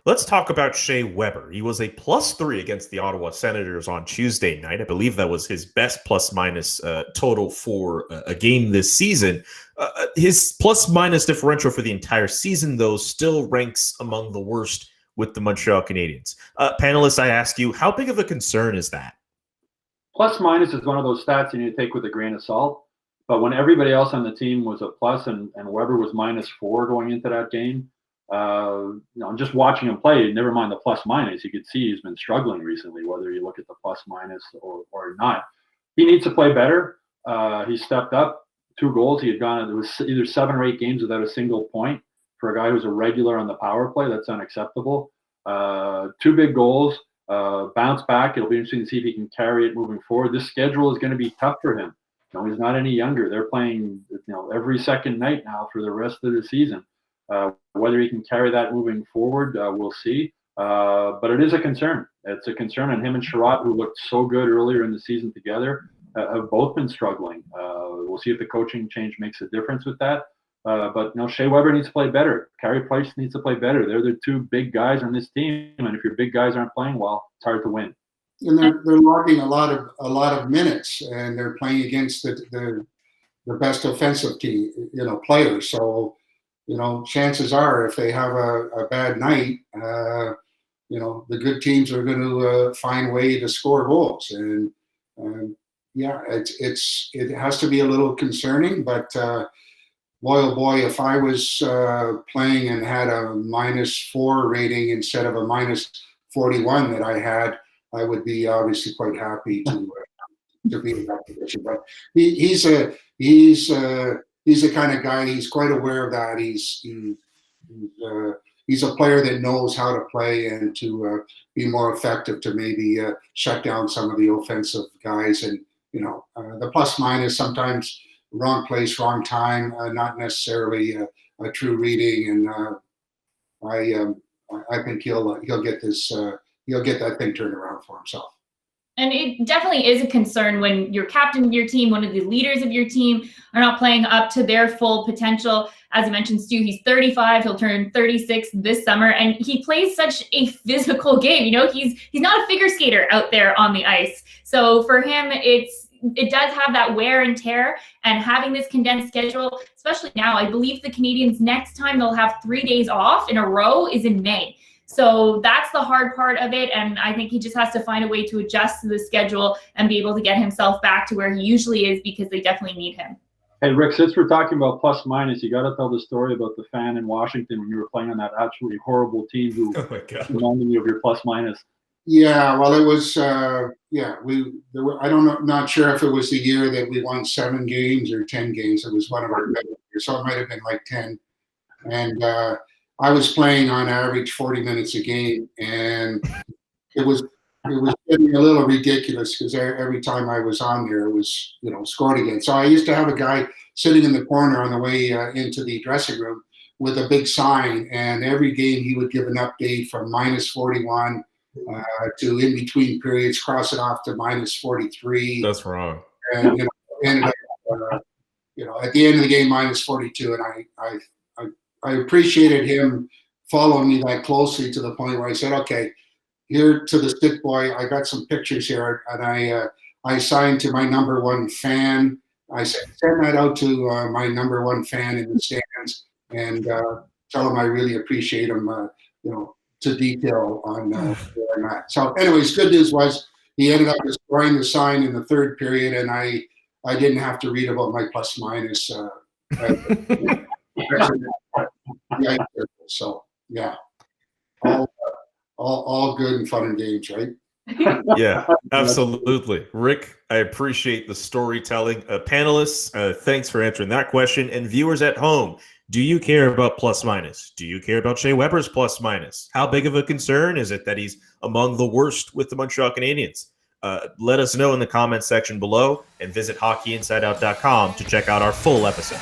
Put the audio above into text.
Let's talk about Shea Weber. He was a +3 against the Ottawa Senators on Tuesday night. I believe that was his best plus-minus total for a game this season. His plus-minus differential for the entire season, though, still ranks among the worst with the Montreal Canadiens. Panelists, I ask you, how big of a concern is that? Plus minus is one of those stats you need to take with a grain of salt. But when everybody else on the team was a plus and Weber was -4 going into that game, just watching him play, never mind the plus minus, you could see he's been struggling recently, whether you look at the plus minus or not. He needs to play better. He stepped up 2 goals. He had gone, it was either 7 or 8 games without a single point. For a guy who's a regular on the power play, that's unacceptable. 2 big goals. Bounce back. It'll be interesting to see if he can carry it moving forward. This schedule is going to be tough for him. He's not any younger. They're playing every second night now for the rest of the season. Whether he can carry that moving forward, we'll see. But it is a concern. It's a concern. And him and Chiarot, who looked so good earlier in the season together, have both been struggling. We'll see if the coaching change makes a difference with that. But Shea Weber needs to play better. Carey Price needs to play better. They're the 2 big guys on this team, and if your big guys aren't playing well, it's hard to win. And they're logging a lot of minutes, and they're playing against the best offensive team, players. So, chances are, if they have a bad night, the good teams are going to find a way to score goals. And it has to be a little concerning, but. Boy, oh boy, if I was playing and had a -4 rating instead of a -41 that I had, I would be obviously quite happy to be in that position. But he's the kind of guy. He's quite aware of that. He's a player that knows how to play and to be more effective to maybe shut down some of the offensive guys. And the plus minus sometimes. Wrong place, wrong time, not necessarily a true reading, and I think he'll get this he'll get that thing turned around for himself. And it definitely is a concern when your captain of your team, one of the leaders of your team, are not playing up to their full potential. As I mentioned, Stu, he's 35. He'll turn 36 this summer, and he plays such a physical game. He's not a figure skater out there on the ice. So for him, it does have that wear and tear, and having this condensed schedule, especially now, I believe the Canadiens next time they'll have 3 days off in a row is in May. So that's the hard part of it. And I think he just has to find a way to adjust to the schedule and be able to get himself back to where he usually is, because they definitely need him. Hey, Rick, since we're talking about plus minus, you got to tell the story about the fan in Washington when you were playing on that absolutely horrible team who reminded you of your plus minus. Yeah, well, it was. Not sure if it was the year that we won 7 games or 10 games. It was one of our better years, so it might have been like 10. And I was playing on average 40 minutes a game, and it was getting a little ridiculous because every time I was on there, it was scored again. So I used to have a guy sitting in the corner on the way into the dressing room with a big sign, and every game he would give an update from -41. To in between periods, cross it off to -43. That's wrong. And ended up, at the end of the game -42. And I appreciated him following me that closely to the point where I said, okay, here to the stick boy, I got some pictures here, and I signed to my number 1 fan. I said, send that out to my number 1 fan in the stands, and tell him I really appreciate him. To detail on that. So anyways, good news was he ended up destroying the sign in the 3rd period, and I didn't have to read about my plus minus. So yeah, all good and fun and games, right? Yeah, absolutely. Rick, I appreciate the storytelling. Panelists, thanks for answering that question. And viewers at home, do you care about plus minus? Do you care about Shea Weber's plus minus? How big of a concern is it that he's among the worst with the Montreal Canadiens? Let us know in the comments section below, and visit hockeyinsideout.com to check out our full episode.